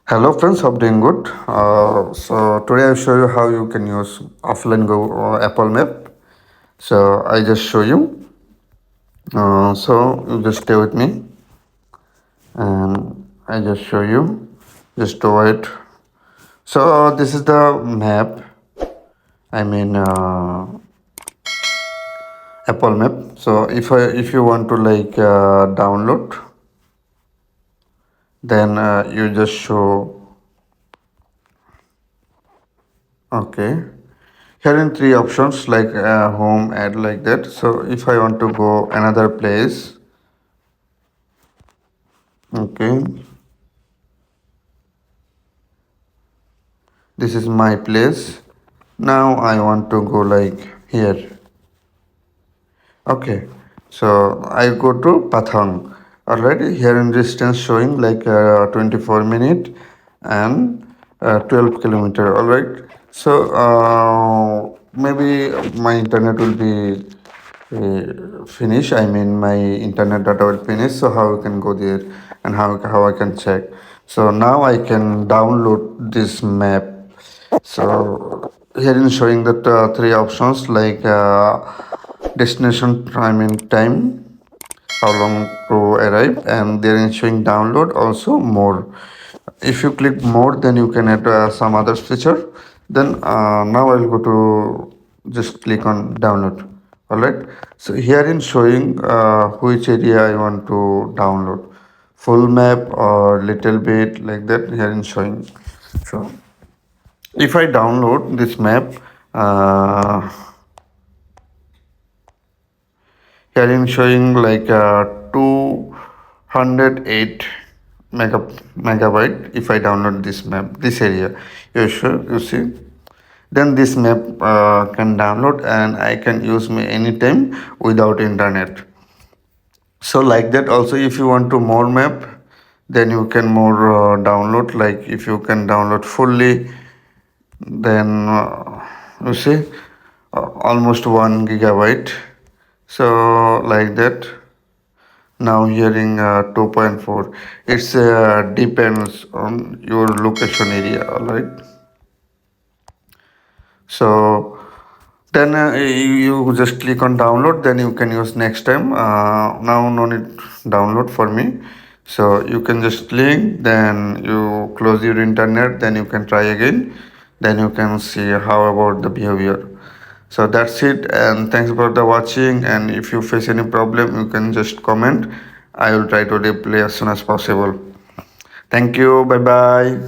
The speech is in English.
Hello friends, hope doing good. So today I'll show you how you can use offline Go Apple Map. So I just show you. So you just stay with me, and I just show you. Just do it. So this is the map. I mean Apple Map. So if you want to download, then you just show. Okay. Here in three options like home, add like that. So if I want to go another place, okay, this is my place. Now I want to go like here. Okay, so I go to Pathang. Already here in distance showing 24 minute and 12 kilometer. All right. So maybe my internet will be finish. I mean my internet data will finish. So how I can go there and how I can check. So now I can download this map. So here is showing that three options destination, I mean time, how long to arrive, and there is showing download also more. If you click more, then you can add some other feature. Then now I'll go to just click on download. All right. So here in showing which area I want to download, full map or little bit like that. Here in showing. So if I download this map, uh, here in showing 208 megabyte. If I download this map, this area, you see. Then this map can download and I can use me anytime without internet. So like that also, if you want to more map, then you can more download. Like if you can download fully, then you see almost 1 gigabyte. So like that. Now hearing 2.4, it's depends on your location area. All right. So then you just click on download, then you can use next time. Now no need download for me. So you can just click, then you close your internet, then you can try again, then you can see how about the behavior. So that's it, and thanks for the watching. And if you face any problem, you can just comment. I will try to reply as soon as possible. Thank you. Bye bye.